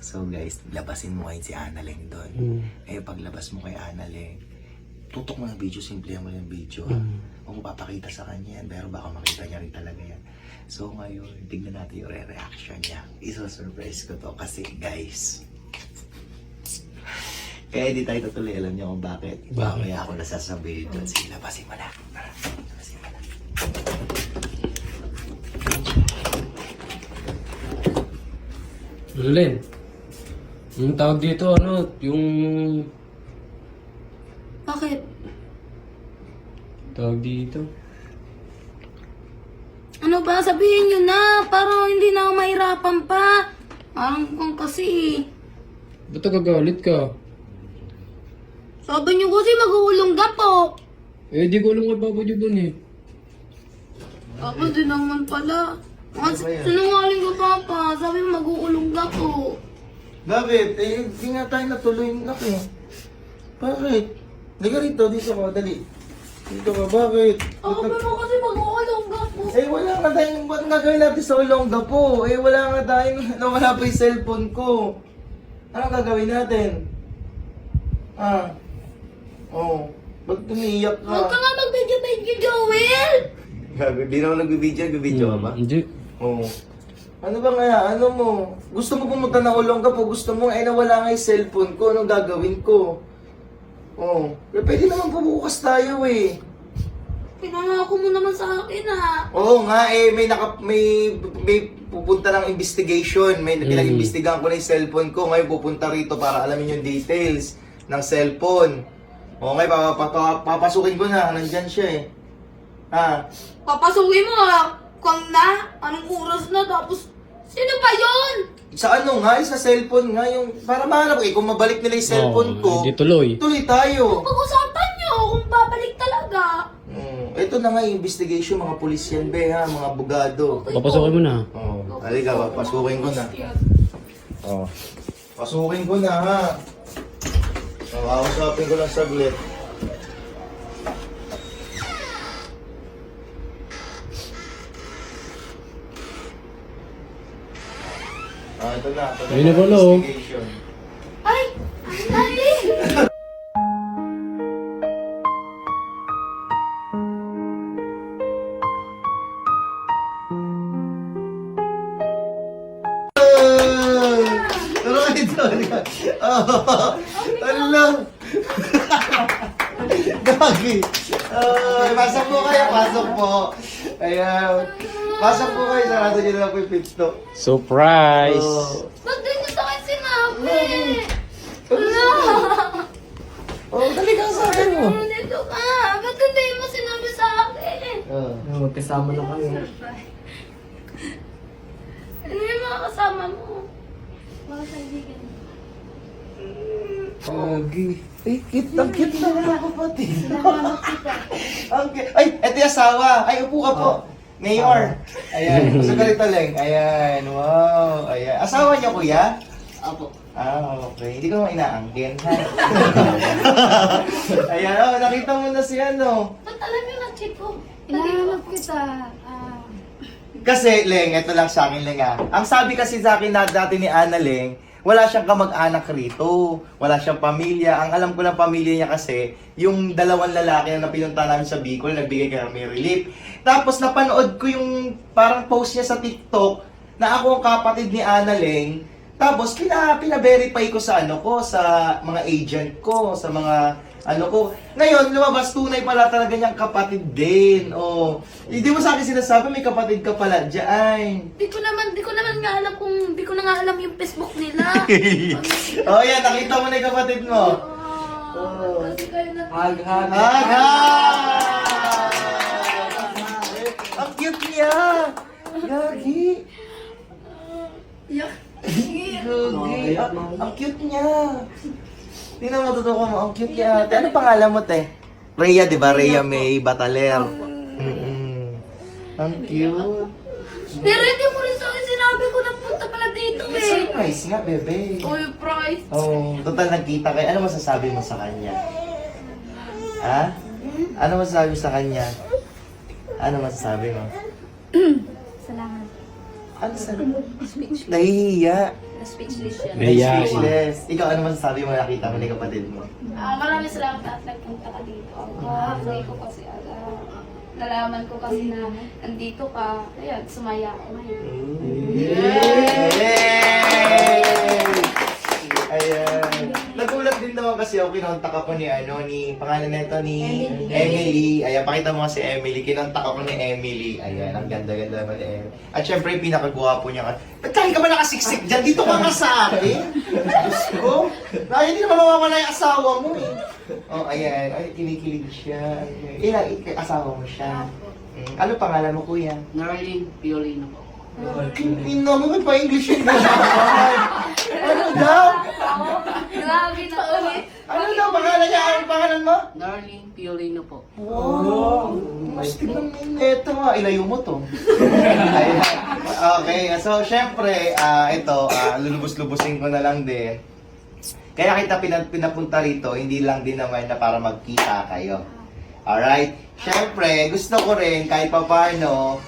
So guys, labasin mo ngayon si Annalyn doon. Eh paglabas mo kay Annalyn, tutok mo ng video, simple mo yung video. Huwag mo papakita sa kanya yan, pero baka makita niya rin talaga yan. So ngayon, tignan natin yung re-reaction niya. Iso-surprise ko to kasi guys, kaya di tayo tutuloy, alam niyo kung bakit. Mamaya ako nasasabihin doon. Sige, labasin mo na. Labasin mo na. Len, yung tawag dito, ano, yung... Bakit? Tawag dito. Ano ba? Sabihin nyo na. Parang hindi na ako mahirapan pa. Parang kung kasi. Ba't nagagalit ka? Sabi nyo kasi mag-uulong ka po. Eh, di ko alam kay Papa Jubon eh. Papa, di naman pala. Sinungaling ko, Papa. Sabi mo mag-uulong ka po. Bakit? Eh, di nga tayo natuloy na eh. Bakit? Liga rito, dito ka, dali. Dito ka, bakit? Sabi mo kasi mag-uulong ka po. Eh, wala nga tayong, ba't nga gawin natin sa Olongga po? Eh, wala nga tayong, nawala pa yung cellphone ko. Anong gagawin natin? Ah. Oh. Ba't tumiyak ka? Huwag ka nga mag-video thank you, Joel. Gago, di naman nagbibidyo ka ba? Hindi. Oo. Ano ba nga, ano mo? Gusto mo pumunta ng Olongga po, gusto mo, eh nawala nga yung cellphone ko, anong gagawin ko? Oo. Eh, pwede naman po bukas tayo eh. Pinangako mo naman sa akin, ha. Oo nga, eh, may pupunta ng investigation, may pinag-imbestigahan ko na yung cellphone ko, ngayon pupunta rito para alamin yung details ng cellphone. Okay, papasukin ko na, nandyan siya eh. Ha? Papasukin mo, ha. Kung na, anong oras na, tapos, sino ba yon? Sa ano nga, sa cellphone nga, yung, para mahanap eh, kung mabalik nila yung cellphone ko, Hindi tuloy. tuloy tayo. Pag-usapan nyo kung babalik talaga. Ito na nga yung investigation, mga pulis yan, be, ha, mga abogado. Papasokin mo na. Oh, halika, pasukin ko na. Oh. Pasukin ko na, ha. Oh, kausapin ko lang saglit. Ah, ito na. Ito na Ayun na yung pala, oh. investigation. Ay! Ang dali! Tara kayo doon. Ala. Gagi. Pasok po kayo, pasok po. Ayan. Pasok po kayo, sarado nyo na lang po yung pinto. Surprise! Ba't di nyo sa akin sinabi? Wala! Dali ka sa akin mo. Dito ka! Ba't hindi mo sinabi sa akin? Magkasama na kami. Ano yung mga kasama mo? Mga kaibigan mo. Gagi. Ang cute na mga kapatid. Nakahanap kita. Ay, eto yung asawa. Ay, upo ka po. Mayor. Ayan, gusto ka rito lang. Ayan, wow. Ayan. Asawa niyo, kuya? Opo. Ah, okay. Hindi ko naman inaangkin, ha? Ayan, nakita mo na si ano. Ba't alam yung na-check ko? Hinahanap kita. Kasi, Leng, ito lang sa akin, Leng, ha? Ang sabi kasi sa akin dati ni Ana, Leng, wala siyang kamag-anak rito. Wala siyang pamilya. Ang alam ko ng pamilya niya kasi, yung dalawang lalaki na pinunta namin sa Bicol, nagbigay kami relief. Tapos napanood ko yung parang post niya sa TikTok na ako ang kapatid ni Ana, Leng. Tapos pina-verify ko sa ano ko, sa mga agent ko, sa mga ano ko. Ngayon, lumabas tunay pala talaga niyang kapatid din. Oh. Hindi mo sa akin sinasabi may kapatid ka pala diyan. Di ko naman nga alam kung, di ko na nga alam yung Facebook nila. Oh, yan, nakita mo na yung kapatid mo. Kasi kayo na... Hag-hag. Aga! Ang cute niya! Gagi! Yak. Gagi! Ang cute niya! Tingnan mo, totoo mo. Ang cute niya. Ano pangalan mo, te? Rhea, di ba? Rhea May Bataler. Ang cute. Pero hindi mo rin sa akin sinabi ko na punta pala dito eh. Surprise nga, bebe. Oy, price. Oh, total nagkita kayo. Ano masasabi mo sa kanya? Ha? Ano masasabi mo sa kanya? Ano masasabi mo? Salamat. Ano sabi mo? Nahihiya. speechless siya. Ayan. Speechless. Ikaw, ano masasabi mo nakita mo ni kapatid mo? Maraming salamat at nagpunta ka dito. Hindi ko kasi nalaman ko kasi na nandito ka. Ayan, sumaya ako ngayon. Yay! Ayan. Nagulat din naman kasi ako, kinontak ako ni pangalan nito ni Emily. Ayan, pakita mo nga si Emily. Kinontak ako ni Emily. Ayan, ang ganda-ganda naman eh. At syempre, yung pinakagwapo niya. Ba't kahit ka ba nakasiksik dyan? Dito ka nga sa akin. Diyos ko. Hindi naman mawawala yung asawa mo eh. Oh, ayan. Ay, kinikilig siya. Asawa mo siya. Ano pangalan mo, kuya? Narling Piolino po. Hindi naman pa English yun. Ano daw? Grabe na ulit. Ano daw pangalan niya? Ano pangalan mo? Narling Piolino po. Wow! Mas tignan mo ito ha. Ilayo mo to. Ayan. Okay, so syempre, lulubos-lubusin ko na lang din. Kaya kita pinapunta rito, hindi lang din naman na para magkita kayo. Alright? Syempre, gusto ko rin kahit pa paano,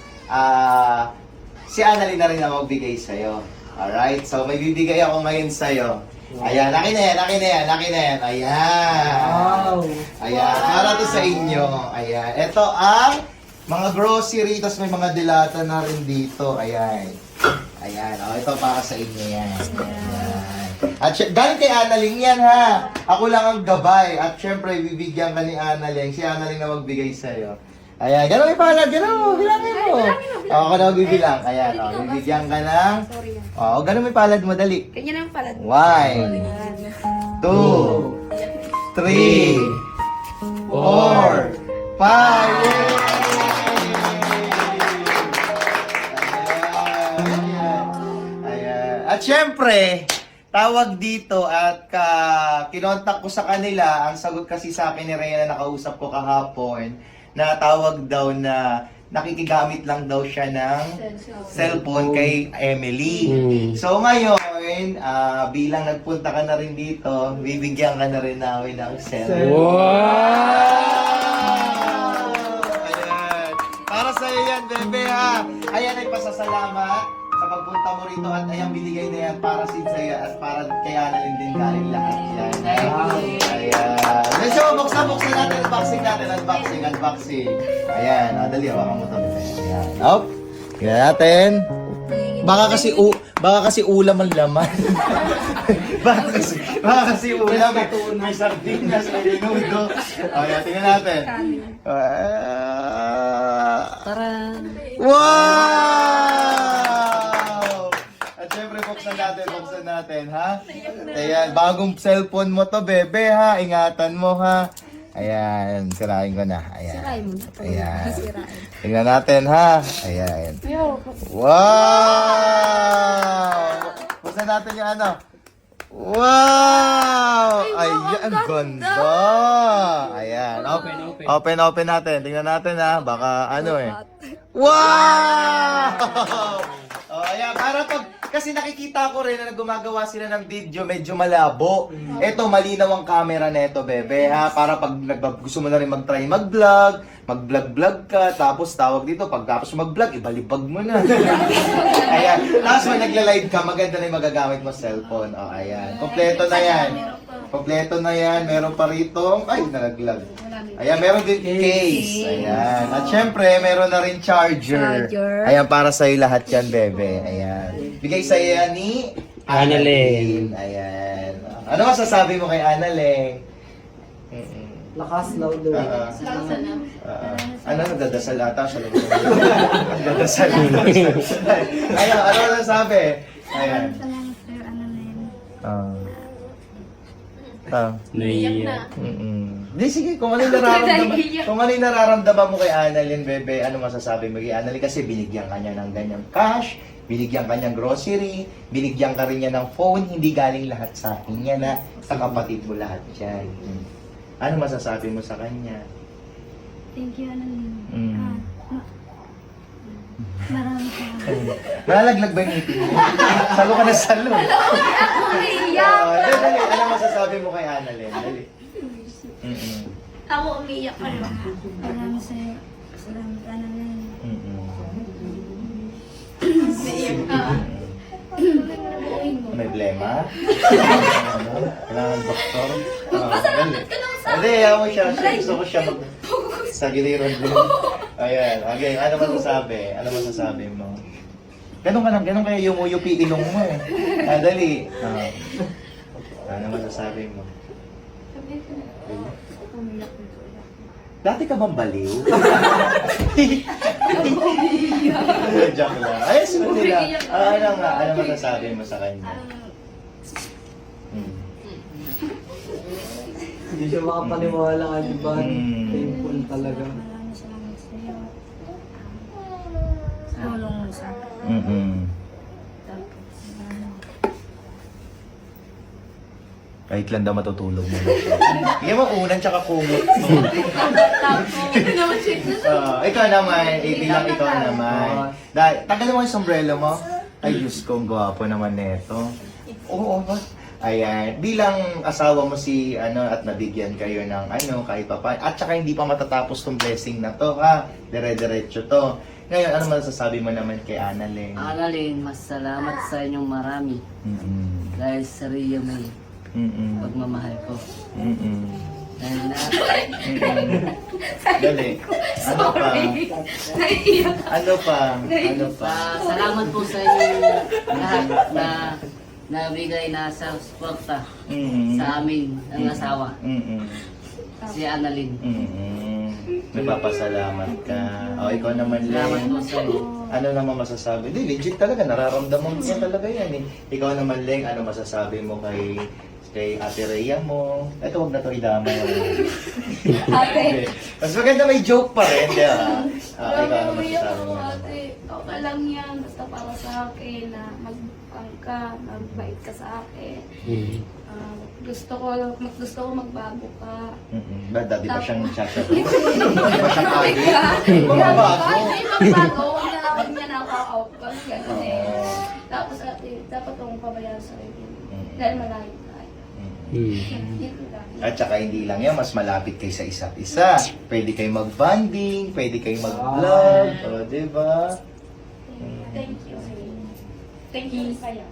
si Annalyn na rin ang magbigay sa'yo. Alright? So, may bibigay ako ngayon sa'yo. Ayan, laki na yan. Ayan. Wow! Ayan, para to sa inyo. Ayan, ito ang mga grocery, tapos may mga dilata na rin dito. Ayan. Ayan, ito para sa inyo yan. Ayan. At galing kay Annalyn yan ha. Ako lang ang gabay. At syempre, bibigyan ka ni Annalyn. Si Annalyn na magbigay sa'yo. Ayan, gano'n may palad, gano'n, bilangin mo. Ako na magbibilang. Ayan, bibigyan ka ng... gano'n may palad mo, dali. Ganyan ang palad. 1, 2, 3, 4, 5. Ayan. At syempre, tawag dito at kinontak ko sa kanila, ang sagot kasi sa akin ni Rhea na nakausap ko kahapon, na tawag daw na nakikigamit lang daw siya ng cellphone kay Emily. So ngayon, bilang nagpunta ka na rin dito, bibigyan ka na rin namin ng cellphone. Wow! Ayan. Para sa iyo yan, bebe ha. Ayan ay pasasalamat sa pagpunta mo rito at ayang binigay na yan para sa iyo at para kay Annalyn din galing lahat yan. Ayan. So, buksan natin, unboxing. Ayan, dali, hawakan mo ito. Ayan. Up. Tingnan natin. Baka kasi ulam ang laman. baka kasi ulam. May sardinas, may minudo. Ayan, tingnan natin. Wow! At syempre, buksan natin, ha? Ayan, bagong cellphone mo to, bebe, ha? Ingatan mo, ha? Ayan, sirain ko na. Ayan. Ayan. Tingnan natin, ha? Ayan. Wow! Buksan natin yung ano. Wow! Ayan, ganda! Ayan. Open natin. Tingnan natin, ha? Baka ano eh. Wow! Ayan, para kasi nakikita ko rin na gumagawa sila ng video medyo malabo. Ito, malinaw ang camera neto, bebe, ha? Para pag gusto mo na rin mag-try mag-vlog ka, tapos tawag dito, pagkatapos mag-vlog, ibalibag mo na. Ayan, tapos may nagla-live ka, maganda na yung magagamit mo cellphone. Ayan, kompleto na yan. Meron pa rito, nalaglag. Ayan, meron din case. Ayan, at syempre, meron na rin charger. Ayan, para sa'yo lahat yan, bebe. Ayan. Bigay sa'yo yan ni Annalyn. Ayan. Ano masasabi mo kay Annalyn? Lakas, louder. Ano nagdadasal ata siya? Nagdadasal. Ayan, ano masasabi? Ayan. Salamat sa'yo, Annalyn. Naiiyak. Di sige, kung ano yung nararamdaman mo kay Annalyn, bebe, ano masasabi mo kay Annalyn? Kasi binigyan ka niya ng ganyang cash, binigyan ka niyang grocery, binigyan ka rin niya ng phone, hindi galing lahat sa akin niya na sa kapatid mo lahat yan. Ano masasabi mo sa kanya? Thank you, Annalyn. Maraming salamat. Nalaglag ba yung ngipin mo? Salo ka na salo. Dali, ano masasabi mo kay Annalyn? Dali. Ako umiiyak ka rin. Maraming sa'yo. Salamat, Annalyn. Tuloy mo na buuin mo. May blema? Ano? Kailangan doktor? Magpasalamat ka lang sa Hindi, ako siya. Gusto ko siya sa giliran din. Ayan. Okay, ano masasabi? Ano masasabi mo? Ganun ka lang, ganun kaya yung UP ilong mo eh. Dali. Ano masasabi mo? Dati ka bang baliw? Joke lang. Ay, sunod nila. Ano nga, ano masasabi mo sa kanya? Hindi siya makapaniwala nga, di ba? Mm. Painful talaga. Maraming salamat sa iyo. Tulong mo sa akin. Tapos, Kahit lang daw matutulog mo. Hindi mo unan tsaka kumot. Ikaw naman, bilang ikaw naman. Tagal mo yung sombrero mo. Ay, Diyos ko, ang gwapo naman neto. Oo, ayan. Bilang asawa mo si, at nabigyan kayo ng kahit pa pa. At saka hindi pa matatapos tong blessing na to, ha? Dire-diretso to. Ngayon, ano masasabi mo naman kay Annalyn? Annalyn, mas salamat sa inyong marami. Dahil sa Ria May pagmamahal ko. Dahil na Dali. Ano pa? Ano pa? Ano pa? salamat po sa inyong lahat na nabigay na sa suporta sa amin ng asawa, si Annalyn. Nagpapasalamat ka. O, ikaw naman Salamat Leng. po sa inyo. Ano naman masasabi? Di, legit talaga. Nararamdaman mo talaga yan eh. Ikaw naman Leng, ano masasabi mo kay Ate Rhea mo? Ito, wag na to idamay. Ate. Mas maganda may joke pa rin, di ba? Ikaw Grabe, ano umiyak masasabi ako mo? ate. Okay lang yan. Basta para sa akin na magbukang ka, magbait ka sa akin. Gusto ko magbago ka. Dati pa siyang nagsasabi. Dati pa siyang agi. Magbabago. Hindi magbago. Huwag niya na ako-out. Ganun eh. Tapos ate, dapat akong pabayaan sa sarili mo. Dahil malayo tayo. Dito lang. At saka hindi lang yan, mas malapit kayo sa isa't isa. Pwede kayo mag-bonding, pwede kayo mag-vlog, o diba? Thank you. Thank you sa'yo.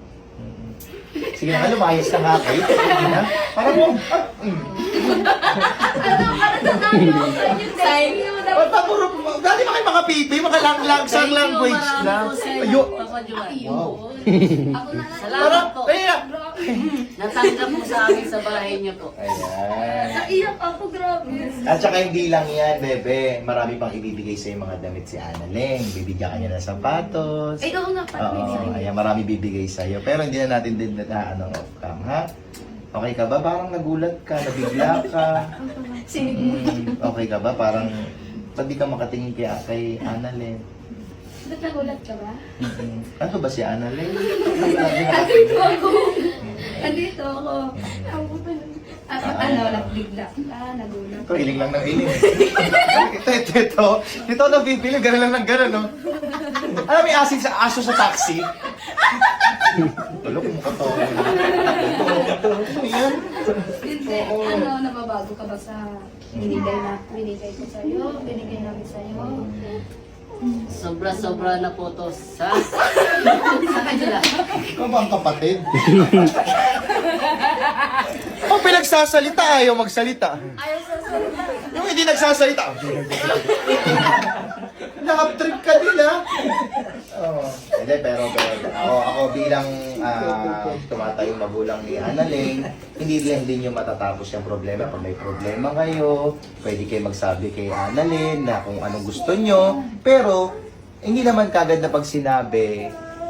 Sige na, lumayas na nga kayo. Sige na. Parang mo. Thank you. Dati ba kayo makapipi, makalangsang language lang. Ayo. Papa Juan. Wow. Ako na lang. Salamat po. Kaya. Natanggap po sa amin sa bahay niyo po. Ayan. Naiyak ako, grabe. At saka hindi lang yan, bebe. Marami pang ibibigay sa'yo mga damit si Annalyn. Bibigyan ka niya ng sapatos. Ay, oo nga, pati Oo, ayan, marami bibigay sa'yo. Pero hindi na natin din off-cam, ha? Okay ka ba? Parang nagulat ka, nabigla ka. Okay ka ba? Parang, di ka makatingin kay Annalyn. Ba't nagulat ka ba? Ano ba si Annalyn? Andito ako. Andito ako. Nagbigla ka, nagulat. Ito, iling lang ng iling. Ito, nabibili, gano'n lang ng gano'n, no? Alam mo yung asin sa aso sa taxi? Tulog mo ka to. Yan. Hindi, nababago ka ba sa binigay ko sa'yo, binigay namin sa'yo? Sobra-sobra na po to sa kanila. Ikaw ba ang kapatid? Pag pinagsasalita, ayaw magsalita. Ayaw sa salita. Yung hindi nagsasalita. Nakap-trip ka din, ha? Oo. Hindi, pero ako bilang tumatayong magulang ni Annalyn, hindi lang din yung matatapos yung problema. Pag may problema kayo, pwede kayo magsabi kay Annalyn na kung anong gusto nyo. Pero, hindi naman kagad na pag sinabi,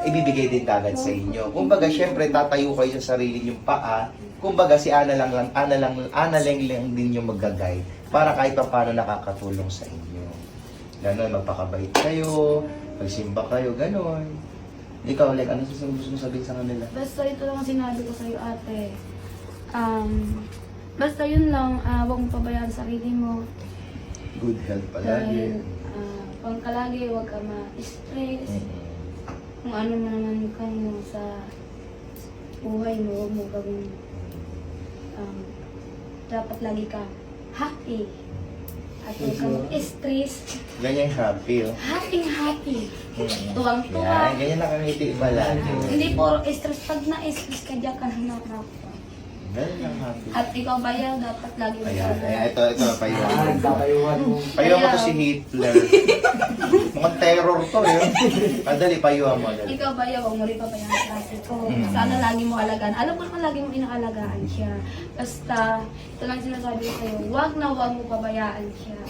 ibibigay din kagad sa inyo. Kumbaga, syempre, tatayo kayo sa sarili nyong paa. Kumbaga, si Ana lang din yung mag-guide para kahit pa paano nakakatulong sa inyo. Ganon, magpakabait kayo, magsimba kayo, ganon. Ikaw, like, ano gusto mo sabihin sa kanila? Basta ito lang ang sinabi ko sa'yo, ate. Basta yun lang, huwag mong pabayaan sarili mo. Good health palagi. Dahil, pangkalagi, huwag ka ma-stress. Kung ano man naman kayo sa buhay mo, huwag mo gawin. Dapat lagi ka happy. at huwag kang stress. Ganyan happy, oh. Happy. Mm. Tuwang-tuwa. Yan, ganyan nakangiti pala. Hindi puro stress. Pag na-stress ka dyan ka na Ganyan lang happy. At ikaw ba yan, dapat lagi mo Ayan, ka. ayan, ito, payuhan. Kakayuhan mo. Payuhan mo to si Hitler. Mukhang terror to, yun. Madali, payuhan mo. Dali. Ikaw ba yan, huwag mo rin pabayaan sa ate ko. Mm. Sana lagi mo alagaan. Alam ko naman lagi mo inaalagaan siya. Basta, ito lang sinasabi ko sa'yo, huwag mo pabayaan siya.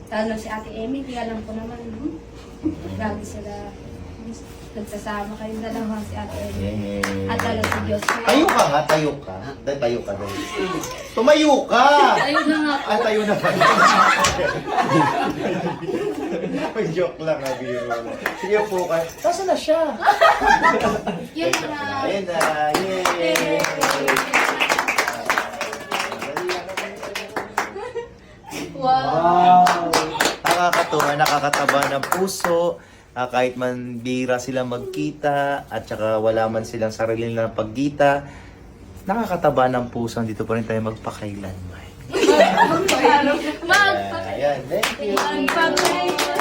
Lalo si Ate Emily, alam ko naman, lagi sila nagsasama kayong dalawa si Ate Emily. At lalo si Diyos. Tayo ka nga, tayo ka. Dahil tayo ka dahil. Tumayo ka! Ayun na nga po. Tayo na pa. Joke lang, ha, biro lang. Sige po ka. Nasaan na siya? Yun na. Ayun na. Yay! Wow. Nakakatuwa, nakakataba ng puso. Kahit man bira sila magkita at saka wala man silang sarili na pagkita, nakakataba ng puso. Dito pa rin tayo magpakailanman. Magpakailan. Ayan, thank you. Magpakailan.